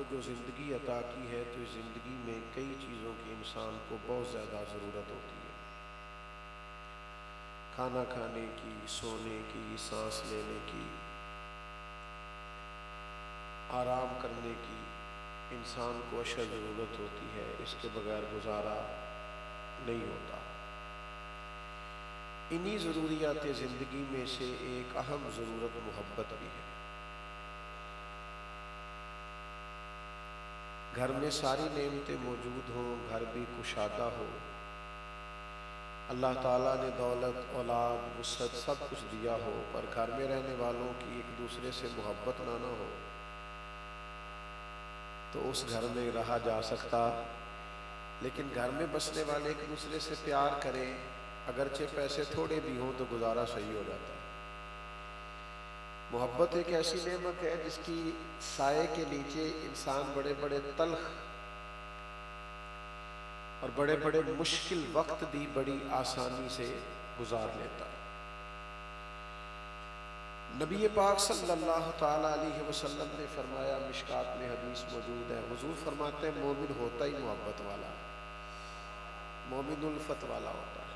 जो ज़िंदगी अता की है तो इस ज़िंदगी में कई चीज़ों की इंसान को बहुत ज़्यादा ज़रूरत होती है। खाना खाने की, सोने की, सांस लेने की, आराम करने की इंसान को अशद ज़रूरत होती है। इसके बगैर गुजारा नहीं होता। इन्हीं ज़रूरियात ज़िंदगी में से एक अहम ज़रूरत मोहब्बत भी है। घर में सारी नेमतें मौजूद हों, घर भी कुशादा हो, अल्लाह ताला ने दौलत, औलाद, वुसअत सब कुछ दिया हो, पर घर में रहने वालों की एक दूसरे से मोहब्बत ना हो तो उस घर में रहा जा सकता। लेकिन घर में बसने वाले एक दूसरे से प्यार करें, अगरचे पैसे थोड़े भी हों तो गुजारा सही हो जाता है। मोहब्बत एक ऐसी नेमत है जिसकी साये के नीचे इंसान बड़े बड़े तल्ख और बड़े बड़े मुश्किल वक्त भी बड़ी आसानी से गुजार लेता है। नबी पाक सल्लल्लाहु ताला अलैहि वसल्लम ने फरमाया, मिशकात में हदीस मौजूद है, हुजूर फरमाते हैं मोमिन होता ही मोहब्बत वाला, मोमिन उल्फत वाला होता है।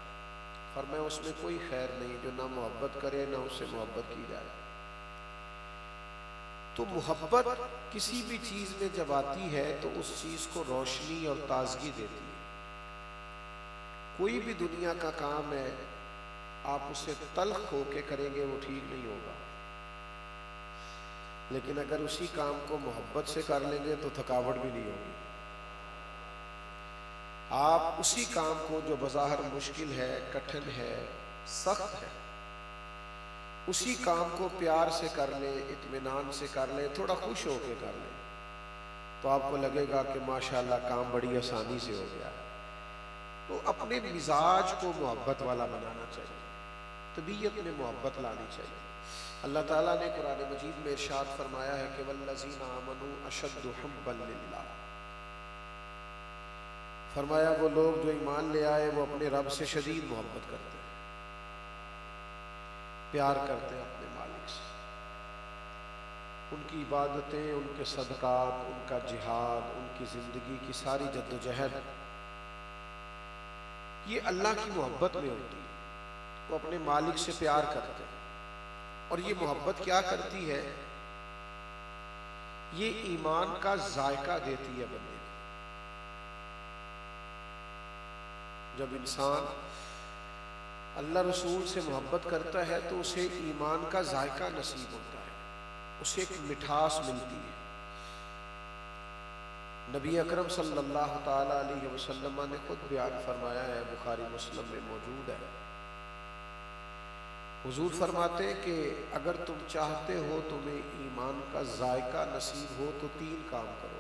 फरमाया उसमें कोई खैर नहीं जो ना मोहब्बत करे ना उससे मोहब्बत की जाए। तो मोहब्बत किसी भी चीज़ में जब आती है तो उस चीज़ को रोशनी और ताजगी देती है। कोई भी दुनिया का काम है, आप उसे तल्ख होके करेंगे वो ठीक नहीं होगा, लेकिन अगर उसी काम को मोहब्बत से कर लेंगे तो थकावट भी नहीं होगी। आप उसी काम को जो बज़ाहिर मुश्किल है, कठिन है, सख्त है, उसी काम को प्यार से कर ले, इत्मीनान से कर ले, थोड़ा खुश होके कर ले, तो आपको लगेगा कि माशाल्लाह काम बड़ी आसानी से हो गया। तो अपने मिजाज को मोहब्बत वाला बनाना चाहिए, तबीयत में मोहब्बत लानी चाहिए। अल्लाह ताला ने कुरान मजीद में इरशाद फरमाया है कि वल्लज़ीना आमनू अशद्दु हुब्बन लिल्लाह, फरमाया वो लोग जो ईमान ले आए वो अपने रब से शदीद मोहब्बत करते हैं, प्यार करते हैं अपने मालिक से। उनकी इबादतें, उनके सदकात, उनका जिहाद, उनकी ज़िंदगी की सारी जद्दोजहद ये अल्लाह की मोहब्बत में होती है। वो अपने मालिक से प्यार करते हैं। और ये मोहब्बत क्या करती है, ये ईमान का जायका देती है बंदे को। जब इंसान अल्लाह रसूल से मोहब्बत करता है तो उसे ईमान का जायका नसीब होता है, उसे एक मिठास मिलती है। नबी अकरम सल्लल्लाहु ताला अलैहि वसल्लम ने खुद बयान फरमाया है, बुखारी मुस्लिम में मौजूद है। हुजूर फरमाते हैं कि अगर तुम चाहते हो तुम्हें ईमान का जायका नसीब हो तो 3 काम करो।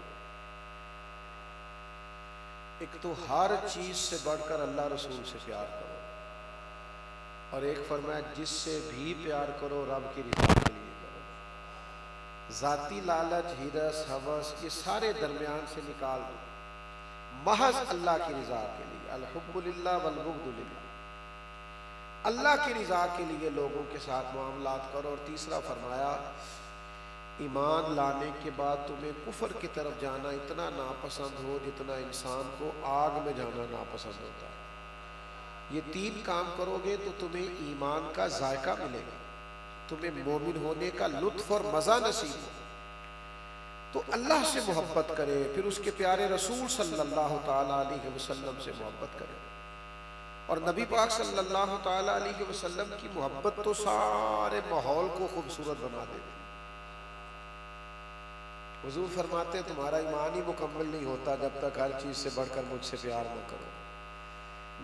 एक तो हर चीज से बढ़कर अल्लाह रसूल से प्यार करो, और एक फरमाया जिससे भी प्यार करो रब की रिज़ा के लिए करो। जाती लालच, हिरस, हवस ये सारे दरमियान से निकाल दो, महज अल्लाह की रिज़ा के लिए। अल हुब्बु लिल्लाह वल बुग़्दु लिल्लाह, अल्लाह की रिज़ा के लिए लोगों के साथ मामलात करो। और तीसरा फरमाया ईमान लाने के बाद तुम्हें कुफर की तरफ जाना इतना नापसंद हो जितना इंसान को आग में जाना नापसंद होता है। ये 3 काम करोगे तो तुम्हें ईमान का जायका मिलेगा, तुम्हें मोमिन होने का लुत्फ और मज़ा नसीब हो। तो अल्लाह से मोहब्बत करे, फिर उसके प्यारे रसूल सल्लल्लाहु ताला अलैहि वसल्लम से मोहब्बत करे। और नबी पाक सल्लल्लाहु ताला अलैहि वसल्लम की मोहब्बत तो सारे माहौल को खूबसूरत बना देती। हुजूर फरमाते तुम्हारा ईमान ही मुकम्मल नहीं होता जब तक हर चीज़ से बढ़कर मुझसे प्यार न करो।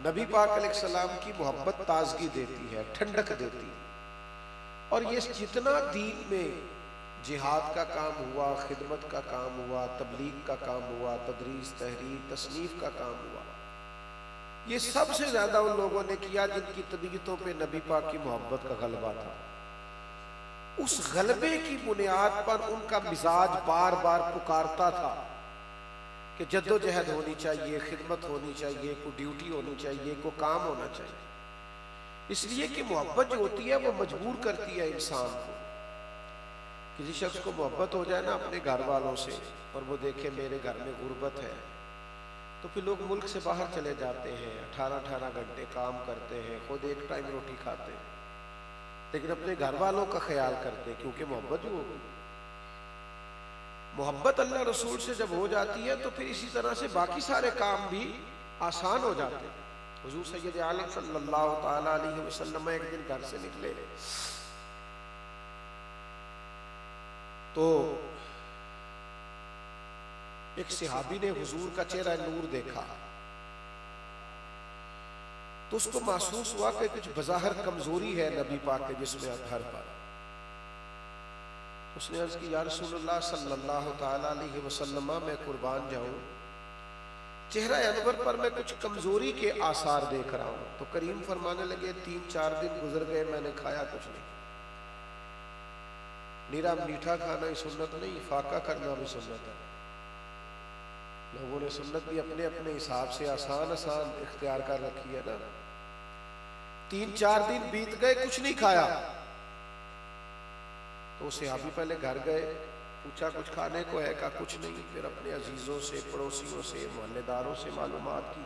नबी पाक अलैहिस्सलाम की मोहब्बत ताजगी देती है, ठंडक देती है। और ये जितना दीन में जिहाद का काम हुआ, खिदमत का काम हुआ, तबलीग का काम हुआ, तदरीस, तहरीर, तसनीफ का काम हुआ, ये सबसे ज्यादा उन लोगों ने किया जिनकी तबीयतों पे नबी पाक की मोहब्बत का गलबा था। उस गलबे की बुनियाद पर उनका मिजाज बार बार पुकारता था कि जद्दोजहद होनी चाहिए, खिदमत होनी चाहिए, कोई ड्यूटी होनी चाहिए, कोई काम होना चाहिए। इसलिए कि मोहब्बत जो होती है वो मजबूर करती है इंसान को किसी शख्स को मोहब्बत हो जाए ना अपने घर वालों से और वो देखे मेरे घर में गुर्बत है, तो फिर लोग मुल्क से बाहर चले जाते हैं, 18-18 घंटे काम करते हैं, खुद एक टाइम रोटी खाते हैं, लेकिन अपने घर वालों का ख्याल करते हैं, क्योंकि मोहब्बत ही होगी। मोहब्बत अल्लाह रसूल से जब हो जाती है तो फिर इसी तरह से बाकी सारे काम भी आसान हो जाते हैं। हुजूर सैयद आलम सल्लल्लाहु ताला अलैहि वसल्लम एक दिन घर से निकले तो एक सहाबी ने हुजूर का चेहरा नूर देखा, तो उसको महसूस हुआ कि कुछ बज़ाहिर कमजोरी है नबी पाक के जिस्म अतहर पर। उसने अर्ज की, या रसूलुल्लाह सल्लल्लाहु ताला अलैहि वसल्लम, मैं कुर्बान जाऊं, चेहरा अनवर पर मैं कुछ कमजोरी के आसार देख रहा हूं। तो करीम फरमाने लगे, 3-4 दिन गुजर गए, मैंने खाया कुछ नहीं। नीरा मीठा खाना ही सुन्नत नहीं, फाका करना भी सुन्नत है। लोगों ने सुन्नत भी अपने अपने हिसाब से आसान आसान इख्तियार कर रखी है ना। 3-4 दिन बीत गए, कुछ नहीं खाया। तो सहाबी पहले घर गए, पूछा कुछ खाने को है? का कुछ नहीं। फिर अपने अजीजों से, पड़ोसियों से, मोहल्लेदारों से मालूमात की।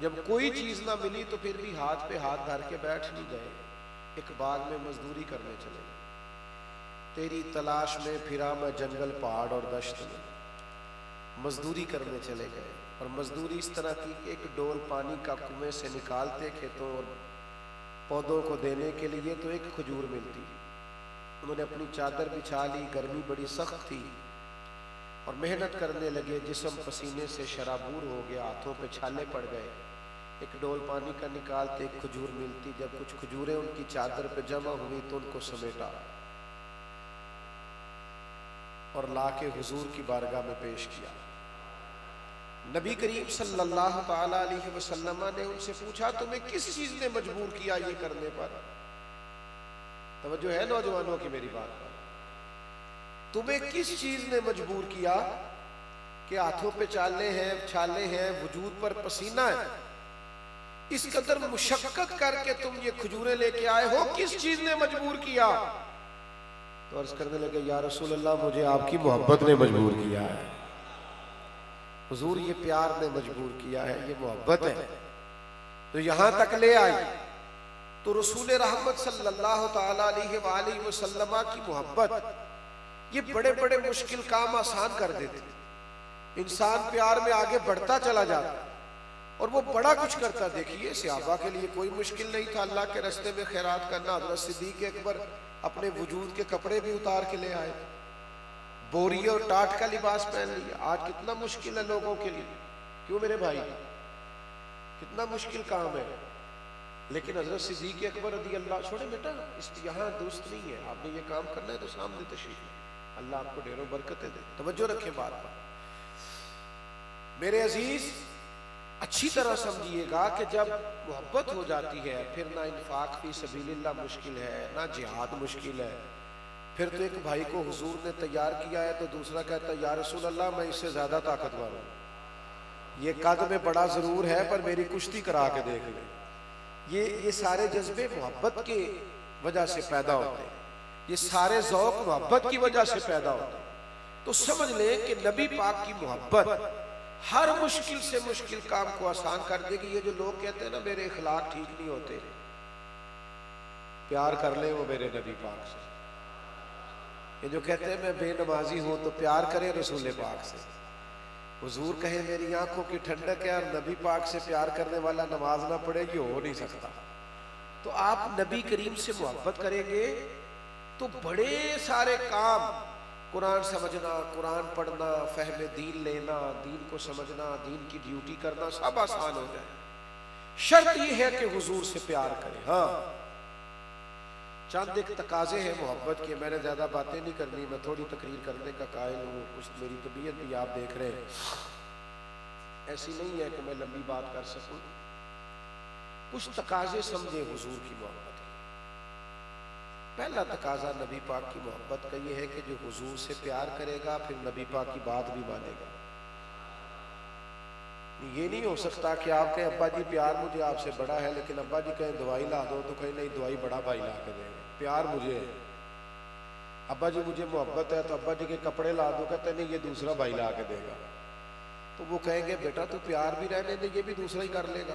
जब कोई चीज ना मिली तो फिर भी हाथ पे हाथ धर के बैठ नहीं गए, एक बाग में मजदूरी करने चले गए। तेरी तलाश में फिरा मैं जंगल, पहाड़ और दश्त में, मजदूरी करने चले गए। और मजदूरी इस तरह की कि एक डोल पानी का कुएं से निकालते खेतों और पौधों को देने के लिए तो एक खजूर मिलती। उन्होंने अपनी चादर बिछा ली, गर्मी बड़ी सख्त थी और मेहनत करने लगे। जिस्म पसीने से शराबूर हो गया, हाथों पे छाले पड़ गए। एक डोल पानी का निकालते एक खजूर मिलती। जब कुछ खजूरें उनकी चादर पे जमा हुई तो उनको समेटा और लाके हुजूर की बारगाह में पेश किया। नबी करीम सल्लल्लाहु ताला अलैहि वसल्लम ने उनसे पूछा, तुम्हें किस चीज ने मजबूर किया ये करने पर? तवज्जो है नौजवानों की मेरी बात पर? तुम्हें किस चीज ने मजबूर किया कि हाथों पे छाले हैं, वजूद पर पसीना है, इस कदर मुशक्कत करके तुम ये खजूरें लेके आए हो, किस चीज ने मजबूर किया? तो अर्ज करने लगे, या रसूल अल्लाह, मुझे आपकी मोहब्बत ने मजबूर किया है। हुजूर, ये प्यार ने मजबूर किया है, ये मोहब्बत है। तो यहां तक ले आई तो रसूल रहमत सल्लल्लाहु ताला अलैहि वसल्लम की मोहब्बत ये बड़े बड़े मुश्किल काम आसान कर देती। इंसान प्यार में आगे बढ़ता चला जाता और वो बड़ा कुछ करता। देखिए, सहाबा के लिए कोई मुश्किल नहीं था अल्लाह के रास्ते में खैरात करना। हज़रत सिद्दीक़ अकबर अपने वजूद के कपड़े भी उतार के ले आए, बोरी और टाट का लिबास पहन लिया। आज कितना मुश्किल है लोगों के लिए, क्यों मेरे भाई? कितना मुश्किल काम है। लेकिन हज़रत सिद्दीक़ अकबर रज़ी अल्लाह, छोड़े बेटा, इस यहाँ दोस्त नहीं है, आपने ये काम करना है तो सामने तशरीफ, अल्लाह आपको ढेरों बरकतें दे। तवज्जो रखें बात पर। मेरे अजीज, अच्छी तरह समझिएगा कि जब मोहब्बत हो जाती है फिर ना इन्फाक फी सबीलिल्लाह मुश्किल है, ना जिहाद मुश्किल है। फिर तो एक भाई को हुजूर ने तैयार किया है तो दूसरा कहता है, या रसूल अल्लाह, मैं इससे ज्यादा ताकतवर हूँ, ये कद में बड़ा जरूर है पर मेरी कुश्ती करा के देख ले। ये सारे जज्बे मोहब्बत की वजह से पैदा होते हैं, ये सारे ज़ौक़ मोहब्बत की वजह से पैदा होते हैं। तो समझ लें कि नबी पाक की मोहब्बत हर मुश्किल से मुश्किल काम को आसान कर देगी। ये जो लोग कहते हैं ना मेरे इखलाक ठीक नहीं होते, प्यार कर ले वो मेरे नबी पाक से। ये जो कहते हैं मैं बेनमाजी हूं तो प्यार करें रसूल पाक से। हुजूर कहे मेरी आंखों की ठंडक है और नबी पाक से प्यार करने वाला नमाज ना पढ़े, ये हो नहीं सकता। तो आप नबी करीम से मोहब्बत करेंगे तो बड़े सारे काम, कुरान समझना, कुरान पढ़ना, फहम दीन लेना, दीन को समझना, दीन की ड्यूटी करना, सब आसान हो जाए। शर्त यह है कि हुजूर से प्यार करें। हाँ, चंद एक तकाजे हैं मोहब्बत के। मैंने ज्यादा बातें नहीं करनी, मैं थोड़ी तकरीर करने का कायल हूँ। कुछ मेरी तबीयत भी आप देख रहे हैं, ऐसी नहीं है कि मैं लंबी बात कर सकूं। कुछ तकाजे समझे हुजूर की मोहब्बत के। पहला तकाजा नबी पाक की मोहब्बत का यह है कि जो हुजूर से प्यार करेगा फिर नबी पाक की बात भी मानेगा। ये नहीं हो सकता कि आप कहें अब्बा जी प्यार मुझे आपसे बड़ा है, लेकिन अब्बा जी कहें दवाई ला दो तो कहें नहीं, दवाई बड़ा भाई ला के देगा, प्यार मुझे है। अब्बा जी मुझे मोहब्बत है तो अब्बा जी के कपड़े ला दो, कहते नहीं ये दूसरा भाई ला के देगा। तो वो कहेंगे बेटा तू प्यार भी रहने दे, ये भी दूसरा ही कर लेगा।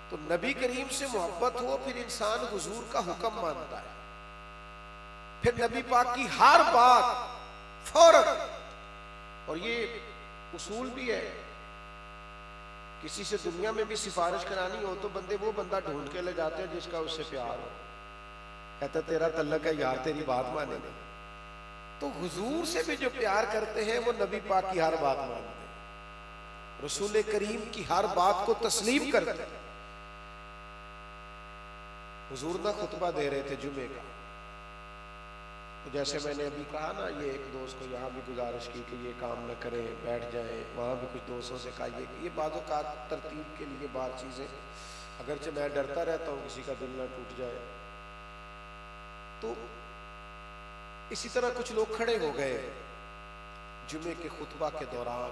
तो नबी करीम से मोहब्बत हो फिर इंसान हुजूर का हुक्म मानता है, फिर नबी पाक की हर बात फौरन। और ये उसूल भी है, किसी से दुनिया में भी सिफारिश करानी हो तो वो बंदा ढूंढ के ले जाते हैं जिसका उससे प्यार हो। कहता तेरा तल्लक है यार, तेरी बात मानेंगे। तो हुजूर से भी जो प्यार करते हैं वो नबी पाक की हर बात मानते हैं, रसूल करीम की हर बात को तस्लीम करते हैं। हुजूर ना खुतबा दे रहे थे जुमे का, तो जैसे मैंने अभी कहा ना, ये एक दोस्त को यहाँ भी गुजारिश की कि ये काम न करें, बैठ जाएं, वहाँ भी कुछ दोस्तों से कहा ये बातों का तरतीब के लिए बात चीज़ें, अगरचे मैं डरता रहता हूँ किसी का दिल ना टूट जाए। तो इसी तरह कुछ लोग खड़े हो गए जुमे के खुतबा के दौरान,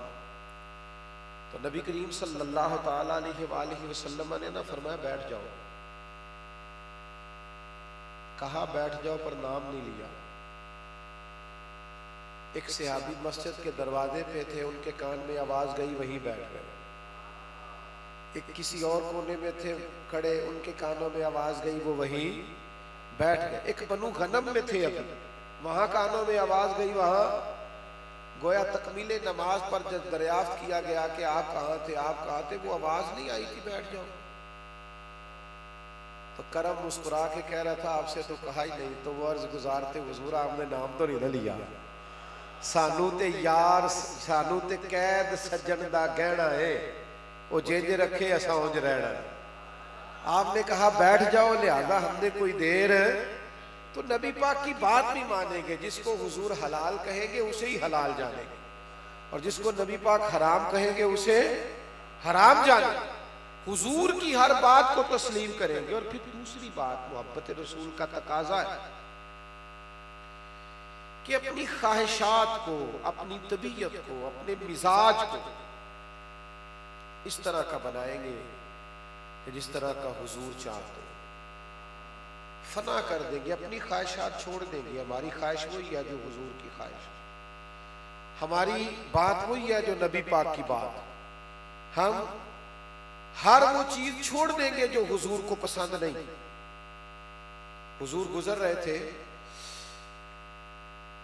तो नबी करीम सल्लल्लाहु ताला अलैहि वसल्लम ने ना फरमाया बैठ जाओ। कहा बैठ जाओ पर नाम नहीं लिया। एक सहाबी मस्जिद के दरवाजे पे थे, उनके कान में आवाज गई, वहीं बैठ गए। एक किसी और कोने में थे खड़े, उनके कानों में आवाज गई, वो वहीं बैठ गए। एक बनु गनम में थे अभी, वहां कानों में आवाज गई, वहां गोया तकमीले नमाज पर जब दरियाफ्त किया गया कि आप कहाँ थे, आप कहाँ थे, वो आवाज नहीं आई कि बैठ जाओ। तो करम मुस्कुरा के कह रहा था आपसे तो कहा ही नहीं। तो वो अर्ज गुजारते हुजूर आपने नाम तो नहीं ना लिया, सानू ते यार सानू ते कैद सज्जन दा गहना है, वो जिंज रखे असा उंज रहना। आपने कहा बैठ जाओ, लिहाजा हमने कोई देर। तो नबी पाक की बात भी मानेंगे, जिसको हुजूर हलाल कहेंगे उसे ही हलाल जानेंगे, और जिसको नबी पाक हराम कहेंगे उसे हराम जानेंगे। हुजूर की हर बात को तस्लीम करेंगे। और फिर दूसरी बात मोहब्बत रसूल का तकाजा है कि अपनी ख्वाहिशात को, अपनी तबीयत को, अपने मिजाज को इस तरह का बनाएंगे कि जिस तरह का हुजूर चाहते हैं। फना कर देंगे, अपनी ख्वाहिशात छोड़ देंगे। हमारी ख्वाहिश वही है जो हुजूर की ख्वाहिश, हमारी बात वही है जो नबी पाक की बात। हम हर वो चीज छोड़ देंगे जो हुजूर को पसंद नहीं। हुजूर गुजर रहे थे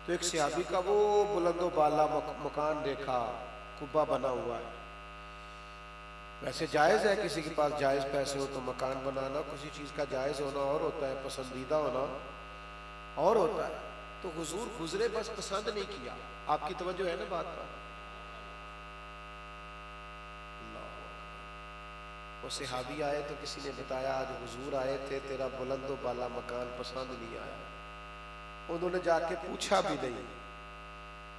तो एक सहाबी का वो बुलंदो बाला मकान देखा, कुब्बा बना हुआ है। वैसे जायज है, किसी के पास जायज पैसे हो तो मकान बनाना, किसी चीज का जायज होना और होता है, पसंदीदा होना और होता है। तो हुजूर गुजरे, बस पसंद नहीं किया। आपकी तवज्जो है ना बात पर। वो सहाबी आए तो किसी ने बताया आज हुजूर आए थे, तेरा बुलंदो बाला मकान पसंद नहीं आया। उन्होंने जाके पूछा भी नहीं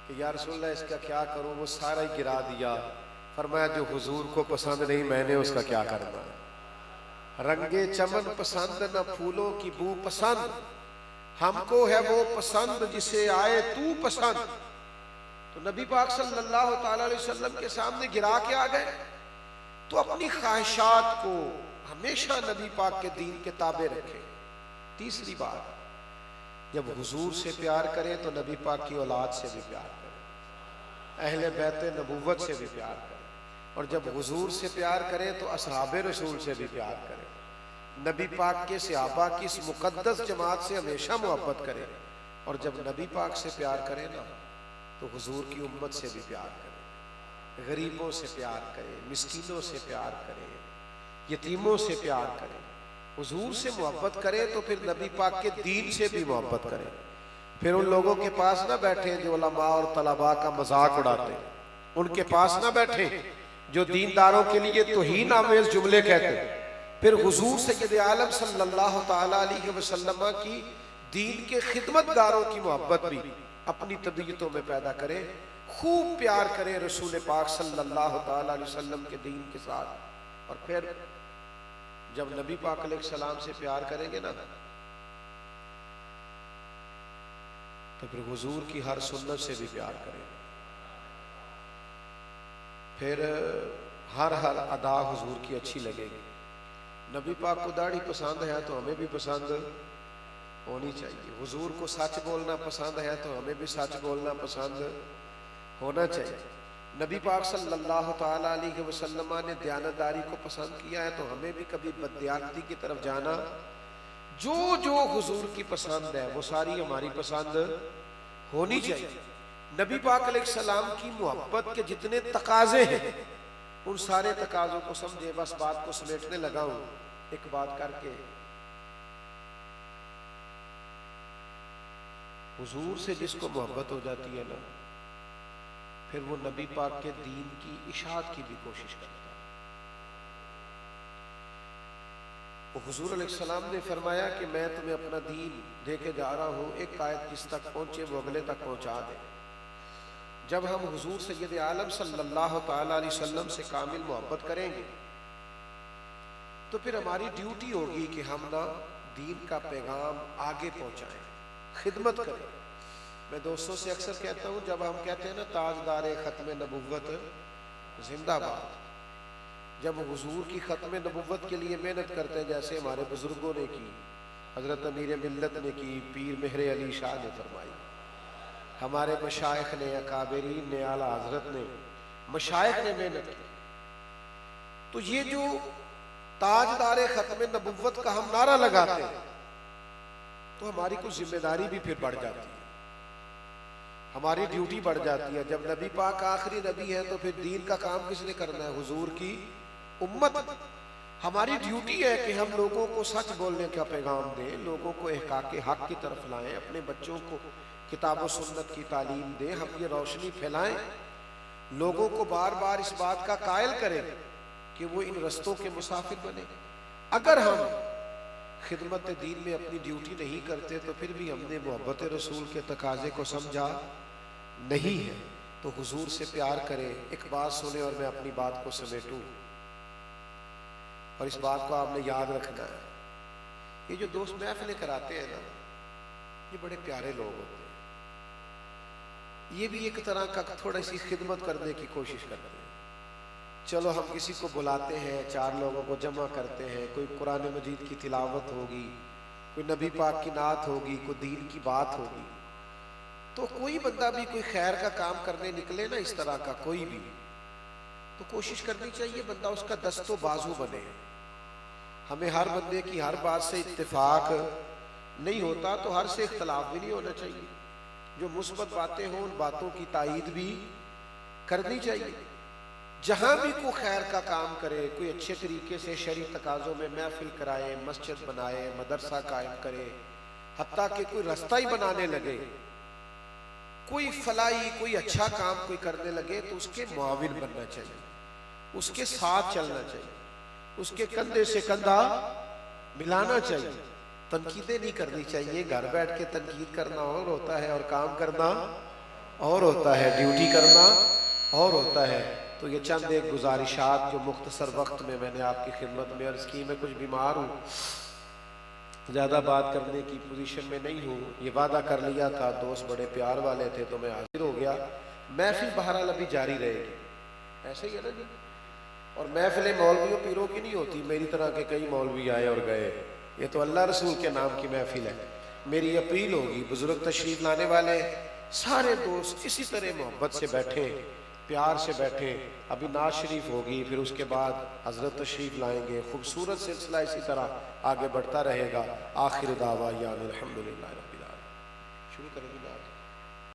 कि या रसूलल्लाह इसका क्या करूं, वो सारा ही गिरा दिया। फरमाया जो हुजूर को पसंद नहीं मैंने उसका क्या करना। रंगे चमन पसंद न फूलों की बू पसंद, हमको है वो पसंद जिसे आए तू पसंद। तो नबी पाक सल्लल्लाहु ताला अलैहि वसल्लम के सामने गिरा के आ गए। तो अपनी ख्वाहिशात को हमेशा नबी पाक के दीन के ताबे रखें। तीसरी बात, जब हुजूर से प्यार करें तो नबी पाक की औलाद से भी प्यार करें, अहले बैत नबूवत से भी प्यार करें। और जब हुजूर से प्यार करें तो असहाबे रसूल से भी प्यार करें। नबी पाक के सहाबा की इस मुकद्दस जमात से हमेशा मोहब्बत करें। और जब नबी पाक से प्यार करें ना तो हुजूर की उम्मत से भी प्यार करें, गरीबों से प्यार करें, मिस्कीनों से प्यार करें, यतीमों से प्यार करें। हुजूर से मोहब्बत करें तो फिर नबी पाक के दीन से भी मोहब्बत करें। फिर उन लोगों के पास ना बैठे जो उलमा और तलबा का मजाक उड़ाते, उनके पास ना बैठे जो दीनदारों के लिए तौहीन आमेज जुमले कहते। फिर हुजूर सय्यद आलम सल्लल्लाहु ताला अलैहि वसल्लम की दीन के खिदमतगारों की मोहब्बत भी अपनी तबीयतों में पैदा करें। खूब प्यार करें रसूल पाक सल्लल्लाहु ताला अलैहि वसल्लम के दीन के साथ। और फिर जब नबी पाक अलैहिस्सलाम से प्यार करेंगे ना तो फिर हुजूर की हर सुन्नत से भी प्यार करें। फिर हर अदा हुजूर की अच्छी लगेगी। नबी पाक को दाढ़ी पसंद है तो हमें भी पसंद होनी चाहिए। हुजूर को सच बोलना पसंद है तो हमें भी सच बोलना पसंद होना चाहिए। नबी पाक सल्लल्लाहु ताला अलैहि वसल्लम ने दयानतदारी को पसंद किया है तो हमें भी कभी बददियानती की तरफ जाना, जो जो हुजूर की पसंद है वो सारी हमारी पसंद होनी चाहिए। नबी पाक अलैहिस्सलाम की मोहब्बत के जितने तकाजे हैं उन सारे तकाजों को समझे। बस बात को समेटने लगा हूं एक बात करके। हुजूर से जिसको मोहब्बत हो जाती है ना, फिर वो नबी पाक के दीन की इशाअत की भी कोशिश करता है। वो हुजूर अलैहिस्सलाम ने फरमाया कि मैं तुम्हें अपना दीन दे के जा रहा हूं, एक आयत जिस तक पहुंचे वो अगले तक पहुंचा दे। जब हम हुजूर सय्यद आलम सल्लल्लाहु ताला अलैहि वसल्लम से कामिल मोहब्बत करेंगे तो फिर हमारी ड्यूटी होगी कि हम ना दीन का पैगाम आगे पहुंचाएं, खिदमत करें। मैं दोस्तों से अक्सर कहता हूं, जब हम कहते हैं ना ताजदार खत्म नबुव्वत जिंदाबाद, जब हुजूर की खत्म नबुव्वत के लिए मेहनत करते हैं जैसे हमारे बुजुर्गों ने की, हजरत अमीर मिल्लत ने की, पीर मेहर अली शाह ने फरमाई, हमारे मशाइख ने, अकाबरीन ने, आला हजरत ने, मशाइख ने मेहनत की, तो ये जो ताजदार खत्म नबुव्वत का हम नारा लगाते हैं तो हमारी कुछ जिम्मेदारी भी फिर बढ़ जाती है, हमारी ड्यूटी बढ़ जाती है। जब नबी पाक आखिरी नबी है तो फिर दीन का काम किसने करना है? हुजूर की उम्मत। हमारी ड्यूटी है कि हम लोगों को सच बोलने का पैगाम दें, लोगों को इहकाके हक की तरफ लाएं, अपने बच्चों को किताब और सुन्नत की तालीम दें, हम ये रोशनी फैलाएं, लोगों को बार बार इस बात का कायल करें कि वो इन रस्तों के मुसाफिर बने। अगर हम खिदमत दीन में अपनी ड्यूटी नहीं करते तो फिर भी हमने मोहब्बत रसूल के तकाजे को समझा नहीं है। तो हुजूर से प्यार करें। एक बात सुने और मैं अपनी बात को समेटूं, और इस बात को आपने याद रखना है। ये जो दोस्त महफिलें कराते हैं ना, ये बड़े प्यारे लोग होते हैं, ये भी एक तरह का थोड़ी सी खिदमत करने की कोशिश करते हैं। चलो हम किसी को बुलाते हैं, 4 लोगों को जमा करते हैं, कोई कुरान मजीद की तिलावत होगी, कोई नबी पाक की नात होगी, कोई दीन की बात होगी, तो कोई बंदा भी कोई खैर का काम करने निकले ना, इस तरह का कोई भी, तो कोशिश करनी चाहिए बंदा उसका दस्तो बाजू बने। हमें हर बंदे की हर बात से इत्तेफाक नहीं होता, तो हर से इख्तलाफ भी नहीं होना चाहिए। जो मुस्बत बातें हों उन बातों की तायीद भी करनी चाहिए। जहां भी कोई खैर का काम करे, कोई अच्छे तरीके से शरई तकाजों में महफिल कराए, मस्जिद बनाए, मदरसा कायम करे, हत्ता कि कोई रास्ता ही बनाने लगे, कोई फलाई, कोई अच्छा काम कोई करने लगे, तो उसके मुआविन बनना चाहिए, उसके साथ चलना चाहिए, उसके कंधे से कंधा मिलाना चाहिए। तनकीदें नहीं करनी चाहिए। घर बैठ के तनकीद करना और होता है और काम करना और होता है, ड्यूटी करना और होता है। तो ये चंद एक गुजारिशात जो मुख्तसर वक्त में मैंने आपकी खिदमत में अर्ज की। मैं कुछ बीमार हूँ, ज़्यादा बात करने की पोजीशन में नहीं हूँ। ये वादा कर लिया था, दोस्त बड़े प्यार वाले थे तो मैं हाजिर हो गया। महफिल बहरहाल अभी जारी रहेगी, ऐसे ही है ना जी। और महफिलें मौलवियों पीरों की नहीं होती, मेरी तरह के कई मौलवी आए और गए। ये तो अल्लाह रसूल के नाम की महफिल है। मेरी अपील होगी, बुजुर्ग तशरीफ लाने वाले सारे दोस्त इसी तरह मोहब्बत से बैठे, प्यार से बैठे। अभी नाज शरीफ होगी, फिर उसके बाद हजरत तशरीफ लाएंगे। खूबसूरत सिलसिला इसी तरह आगे बढ़ता रहेगा। आखिर दावा या अल्हम्दुलिल्लाह रब्बिल आलमीन। शुरू करेंगे।